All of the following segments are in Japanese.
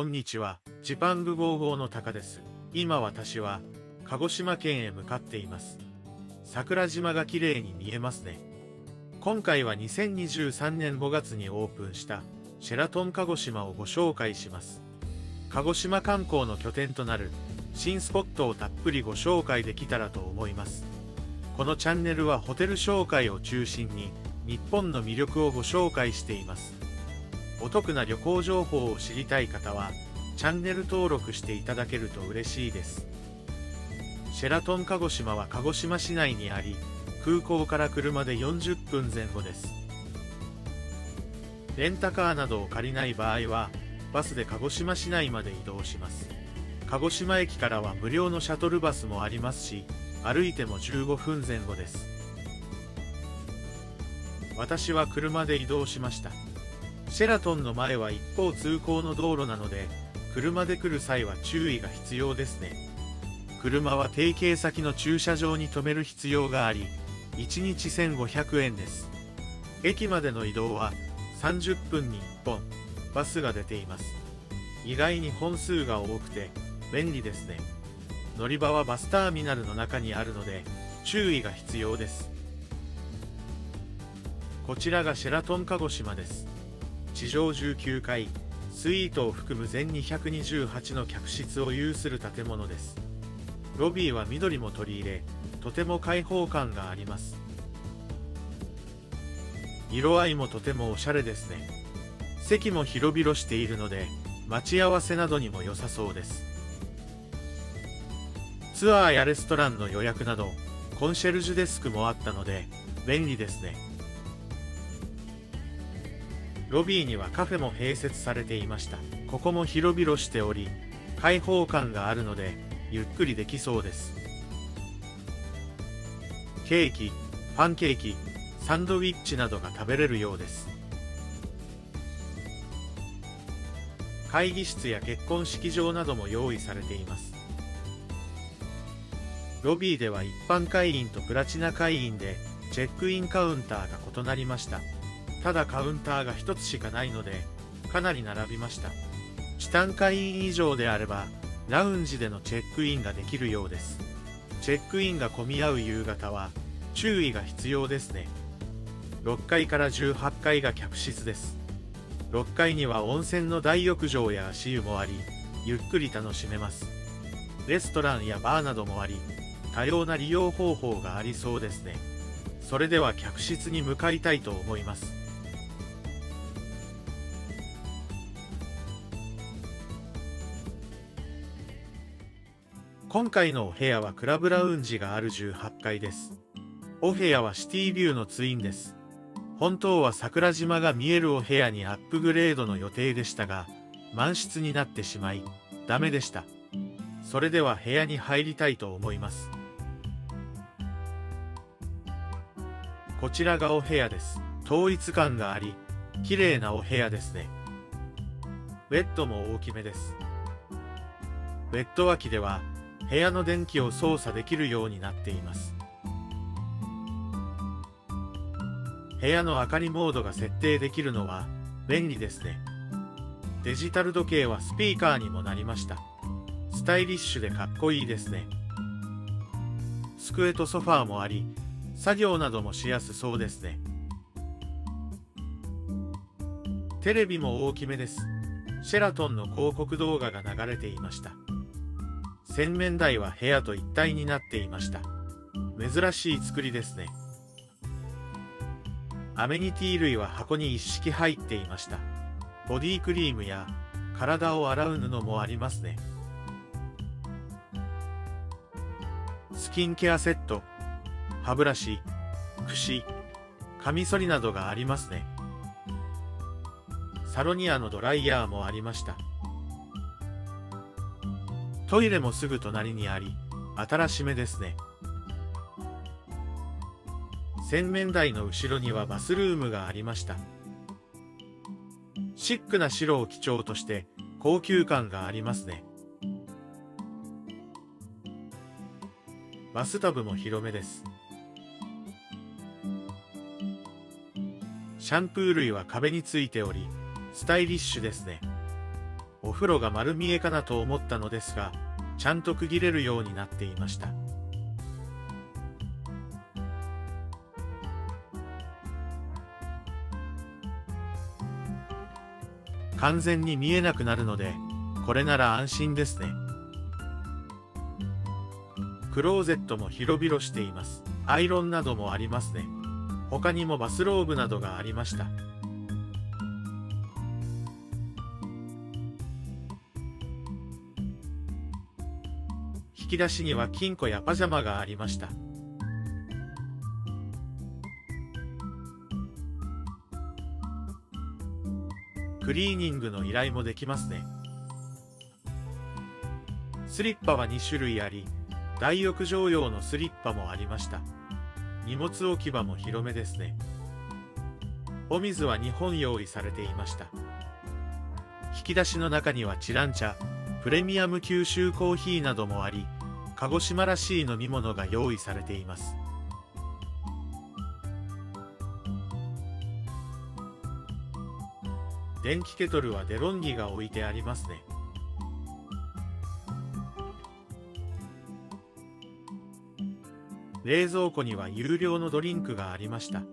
こんにちは、ジパング55のタカです。今私は、鹿児島県へ向かっています。桜島が綺麗に見えますね。今回は2023年5月にオープンしたシェラトン鹿児島をご紹介します。鹿児島観光の拠点となる新スポットをたっぷりご紹介できたらと思います。このチャンネルはホテル紹介を中心に日本の魅力をご紹介しています。お得な旅行情報を知りたい方はチャンネル登録していただけると嬉しいです。シェラトン鹿児島は鹿児島市内にあり、空港から車で40分前後です。レンタカーなどを借りない場合はバスで鹿児島市内まで移動します。鹿児島駅からは無料のシャトルバスもありますし、歩いても15分前後です。私は車で移動しました。シェラトンの前は一方通行の道路なので、車で来る際は注意が必要ですね。車は提携先の駐車場に停める必要があり、1日1500円です。駅までの移動は30分に1本、バスが出ています。意外に本数が多くて便利ですね。乗り場はバスターミナルの中にあるので、注意が必要です。こちらがシェラトン鹿児島です。地上19階、スイートを含む全228の客室を有する建物です。ロビーは緑も取り入れ、とても開放感があります。色合いもとてもおしゃれですね。席も広々しているので、待ち合わせなどにも良さそうです。ツアーやレストランの予約など、コンシェルジュデスクもあったので、便利ですね。ロビーにはカフェも併設されていました。ここも広々しており、開放感があるので、ゆっくりできそうです。ケーキ、パンケーキ、サンドウィッチなどが食べれるようです。会議室や結婚式場なども用意されています。ロビーでは一般会員とプラチナ会員で、チェックインカウンターが異なりました。ただカウンターが1つしかないので、かなり並びました。チタン会員以上であれば、ラウンジでのチェックインができるようです。チェックインが混み合う夕方は、注意が必要ですね。6階から18階が客室です。6階には温泉の大浴場や足湯もあり、ゆっくり楽しめます。レストランやバーなどもあり、多様な利用方法がありそうですね。それでは客室に向かいたいと思います。今回のお部屋はクラブラウンジがある18階です。お部屋はシティビューのツインです。本当は桜島が見えるお部屋にアップグレードの予定でしたが、満室になってしまい、ダメでした。それでは部屋に入りたいと思います。こちらがお部屋です。統一感があり、綺麗なお部屋ですね。ベッドも大きめです。ベッド脇では、部屋の電気を操作できるようになっています。部屋の明かりモードが設定できるのは便利ですね。デジタル時計はスピーカーにもなりました。スタイリッシュでかっこいいですね。机とソファーもあり、作業などもしやすそうですね。テレビも大きめです。シェラトンの広告動画が流れていました。洗面台は部屋と一体になっていました。珍しい作りですね。アメニティ類は箱に一式入っていました。ボディクリームや体を洗う布もありますね。スキンケアセット、歯ブラシ、櫛、カミソリなどがありますね。サロニアのドライヤーもありました。トイレもすぐ隣にあり、新しめですね。洗面台の後ろにはバスルームがありました。シックな白を基調として高級感がありますね。バスタブも広めです。シャンプー類は壁についており、スタイリッシュですね。お風呂が丸見えかなと思ったのですが、ちゃんと区切れるようになっていました。完全に見えなくなるので、これなら安心ですね。クローゼットも広々しています。アイロンなどもありますね。他にもバスローブなどがありました。引き出しには金庫やパジャマがありました。クリーニングの依頼もできますね。スリッパは2種類あり、大浴場用のスリッパもありました。荷物置き場も広めですね。お水は2本用意されていました。引き出しの中にはチラン茶、プレミアム九州コーヒーなどもあり、鹿児島らしい飲み物が用意されています。電気ケトルはデロンギが置いてありますね。冷蔵庫には有料のドリンクがありました。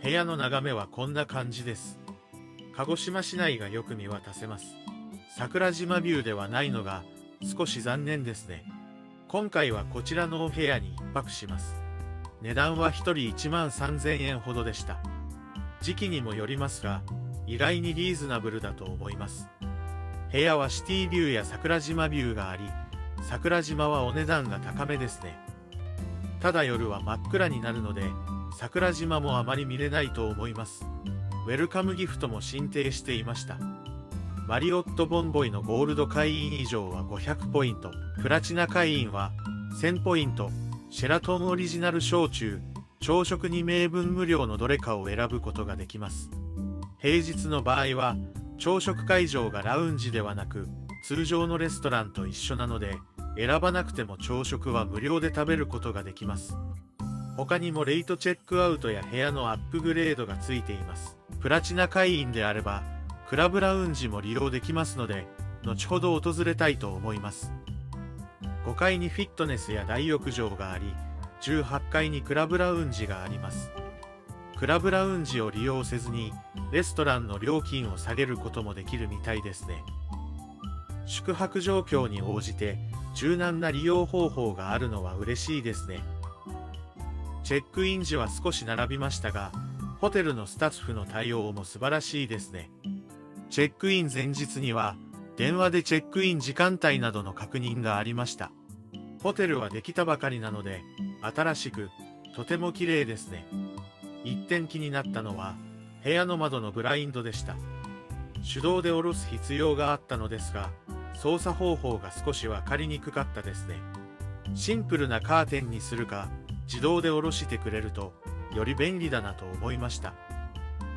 部屋の眺めはこんな感じです。鹿児島市内がよく見渡せます。桜島ビューではないのが少し残念ですね。今回はこちらのお部屋に一泊します。値段は1人13,000円ほどでした。時期にもよりますが、意外にリーズナブルだと思います。部屋はシティビューや桜島ビューがあり、桜島はお値段が高めですね。ただ夜は真っ暗になるので、桜島もあまり見れないと思います。ウェルカムギフトも進呈していました。マリオットボンボイのゴールド会員以上は500ポイント、プラチナ会員は1000ポイント、シェラトンオリジナル焼酎、朝食2名分無料のどれかを選ぶことができます。平日の場合は、朝食会場がラウンジではなく、通常のレストランと一緒なので、選ばなくても朝食は無料で食べることができます。他にもレイトチェックアウトや部屋のアップグレードがついています。プラチナ会員であれば、クラブラウンジも利用できますので、後ほど訪れたいと思います。5階にフィットネスや大浴場があり、18階にクラブラウンジがあります。クラブラウンジを利用せずに、レストランの料金を下げることもできるみたいですね。宿泊状況に応じて、柔軟な利用方法があるのは嬉しいですね。チェックイン時は少し並びましたが、ホテルのスタッフの対応も素晴らしいですね。チェックイン前日には、電話でチェックイン時間帯などの確認がありました。ホテルはできたばかりなので、新しく、とても綺麗ですね。一点気になったのは、部屋の窓のブラインドでした。手動で下ろす必要があったのですが、操作方法が少しわかりにくかったですね。シンプルなカーテンにするか、自動で下ろしてくれると、より便利だなと思いました。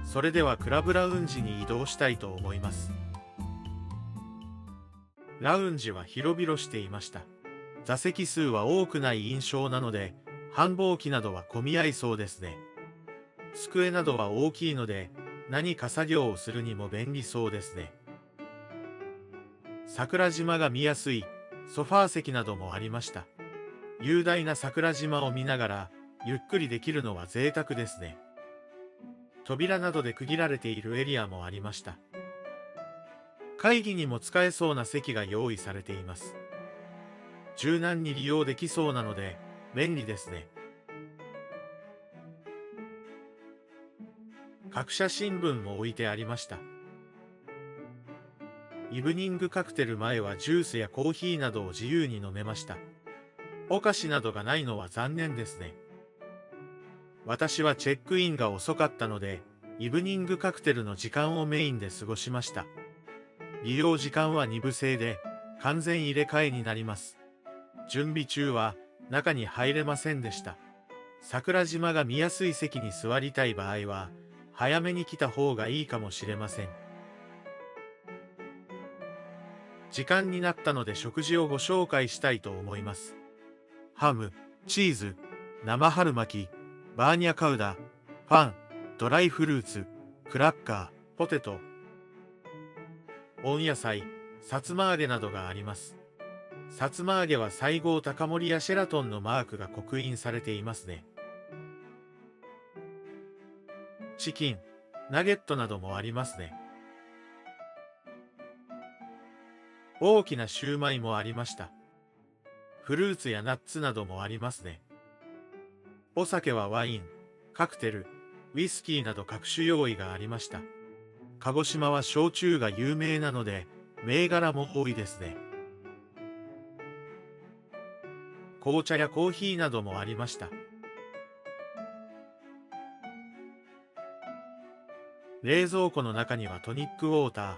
それではクラブラウンジに移動したいと思います。ラウンジは広々していました。座席数は多くない印象なので、繁忙期などは混み合いそうですね。机などは大きいので、何か作業をするにも便利そうですね。桜島が見やすいソファー席などもありました。雄大な桜島を見ながら、ゆっくりできるのは贅沢ですね。扉などで区切られているエリアもありました。会議にも使えそうな席が用意されています。柔軟に利用できそうなので、便利ですね。各社新聞も置いてありました。イブニングカクテル前はジュースやコーヒーなどを自由に飲めました。お菓子などがないのは残念ですね。私はチェックインが遅かったので、イブニングカクテルの時間をメインで過ごしました。利用時間は2部制で、完全入れ替えになります。準備中は中に入れませんでした。桜島が見やすい席に座りたい場合は、早めに来た方がいいかもしれません。時間になったので食事をご紹介したいと思います。ハム、チーズ、生春巻き、バーニャカウダ、パン、ドライフルーツ、クラッカー、ポテト。温野菜、さつま揚げなどがあります。さつま揚げは西郷隆盛やシェラトンのマークが刻印されていますね。チキン、ナゲットなどもありますね。大きなシューマイもありました。フルーツやナッツなどもありますね。お酒はワイン、カクテル、ウイスキーなど各種用意がありました。鹿児島は焼酎が有名なので、銘柄も多いですね。紅茶やコーヒーなどもありました。冷蔵庫の中にはトニックウォーター、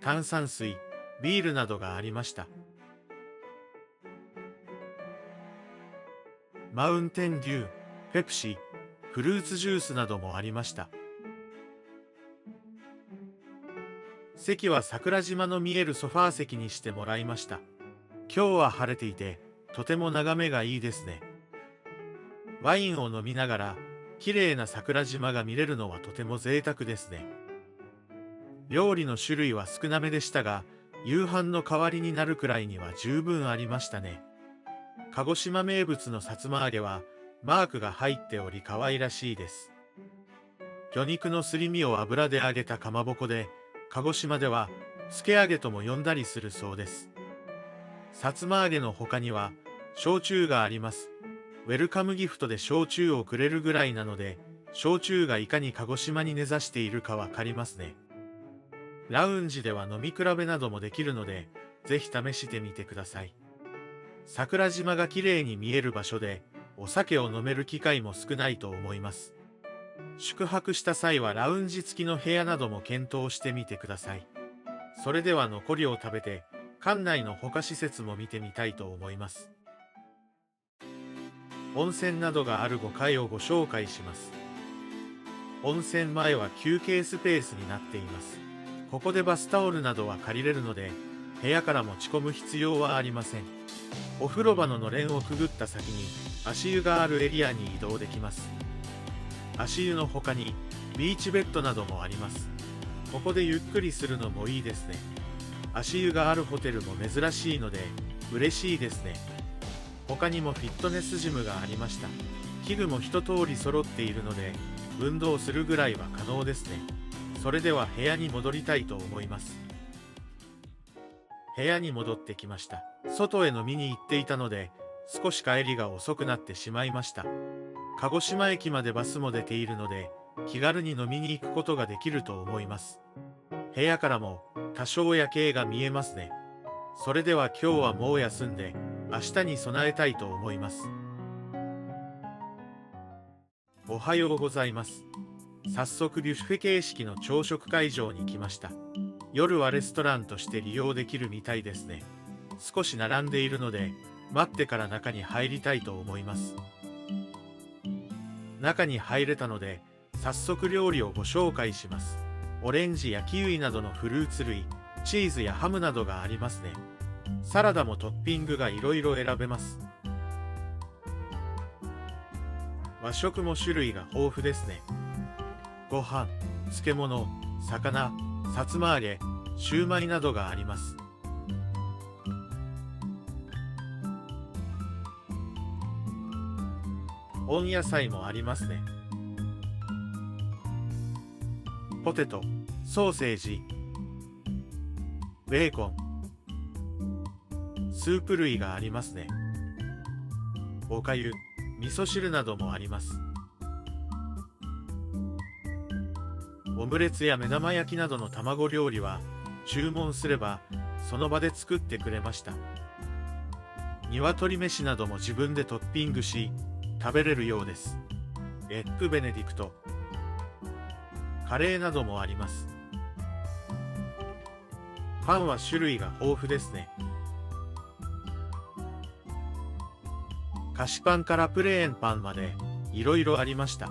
炭酸水、ビールなどがありました。マウンテンデュー、ペプシ、フルーツジュースなどもありました。席は桜島の見えるソファー席にしてもらいました。今日は晴れていて、とても眺めがいいですね。ワインを飲みながら、綺麗な桜島が見れるのはとても贅沢ですね。料理の種類は少なめでしたが、夕飯の代わりになるくらいには十分ありましたね。鹿児島名物のさつま揚げは、マークが入っており可愛らしいです。魚肉のすり身を油で揚げたかまぼこで、鹿児島では、つけ揚げとも呼んだりするそうです。さつま揚げの他には、焼酎があります。ウェルカムギフトで焼酎をくれるぐらいなので、焼酎がいかに鹿児島に根ざしているかわかりますね。ラウンジでは飲み比べなどもできるので、ぜひ試してみてください。桜島が綺麗に見える場所で、お酒を飲める機会も少ないと思います。宿泊した際はラウンジ付きの部屋なども検討してみてください。それでは残りを食べて、館内の他施設も見てみたいと思います。温泉などがある5階をご紹介します。温泉前は休憩スペースになっています。ここでバスタオルなどは借りれるので、部屋から持ち込む必要はありません。お風呂場ののれんをくぐった先に足湯があるエリアに移動できます。足湯の他にビーチベッドなどもあります。ここでゆっくりするのもいいですね。足湯があるホテルも珍しいので嬉しいですね。他にもフィットネスジムがありました。器具も一通り揃っているので運動するぐらいは可能ですね。それでは部屋に戻りたいと思います。部屋に戻ってきました。外へ飲みに行っていたので少し帰りが遅くなってしまいました。鹿児島駅までバスも出ているので気軽に飲みに行くことができると思います。部屋からも多少夜景が見えますね。それでは今日はもう休んで明日に備えたいと思います。おはようございます。早速ビュッフェ形式の朝食会場に来ました。夜はレストランとして利用できるみたいですね。少し並んでいるので待ってから中に入りたいと思います。中に入れたので早速料理をご紹介します。オレンジやキウイなどのフルーツ類、チーズやハムなどがありますね。サラダもトッピングがいろいろ選べます。和食も種類が豊富ですね。ご飯、漬物、魚、さつま揚げ、シューマイなどがあります。温野菜もありますね。ポテト、ソーセージ、ベーコン、スープ類がありますね。おかゆ、味噌汁などもあります。オムレツや目玉焼きなどの卵料理は注文すればその場で作ってくれました。鶏飯なども自分でトッピングし食べれるようです。エッグベネディクト、カレーなどもあります。パンは種類が豊富ですね。菓子パンからプレーンパンまでいろいろありました。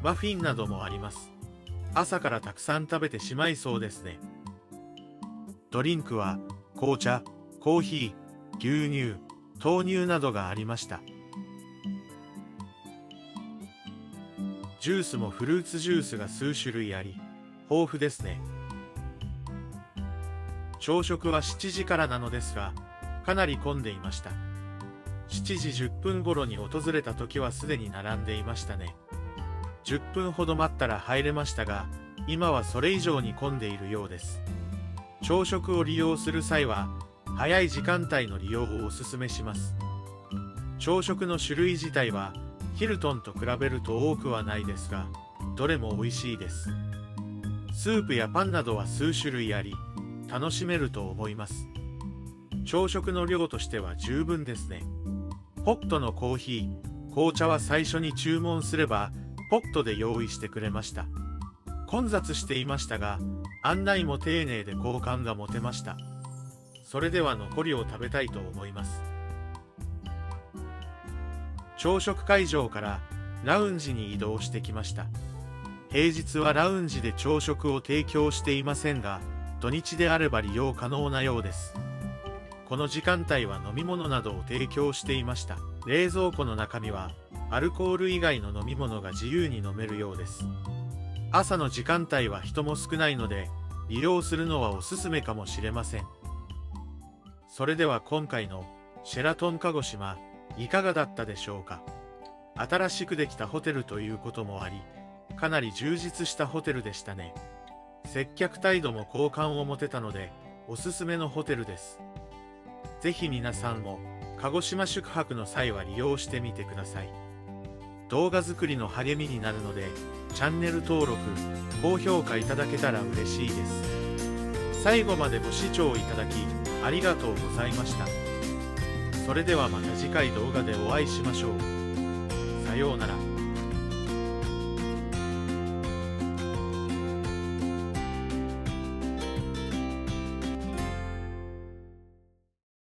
マフィンなどもあります。朝からたくさん食べてしまいそうですね。ドリンクは紅茶、コーヒー、牛乳、豆乳などがありました。ジュースもフルーツジュースが数種類あり、豊富ですね。朝食は7時からなのですが、かなり混んでいました。7時10分頃に訪れた時はすでに並んでいましたね。10分ほど待ったら入れましたが、今はそれ以上に混んでいるようです。朝食を利用する際は、早い時間帯の利用をお勧めします。朝食の種類自体は、ヒルトンと比べると多くはないですが、どれも美味しいです。スープやパンなどは数種類あり、楽しめると思います。朝食の量としては十分ですね。ホットのコーヒー、紅茶は最初に注文すれば、ポットで用意してくれました。混雑していましたが、案内も丁寧で好感が持てました。それでは残りを食べたいと思います。朝食会場からラウンジに移動してきました。平日はラウンジで朝食を提供していませんが、土日であれば利用可能なようです。この時間帯は飲み物などを提供していました。冷蔵庫の中身はアルコール以外の飲み物が自由に飲めるようです。朝の時間帯は人も少ないので、利用するのはおすすめかもしれません。それでは今回のシェラトン鹿児島、いかがだったでしょうか。新しくできたホテルということもあり、かなり充実したホテルでしたね。接客態度も好感を持てたので、おすすめのホテルです。ぜひ皆さんも、鹿児島宿泊の際は利用してみてください。動画作りの励みになるので、チャンネル登録、高評価いただけたら嬉しいです。最後までご視聴いただき、ありがとうございました。それではまた次回動画でお会いしましょう。さようなら。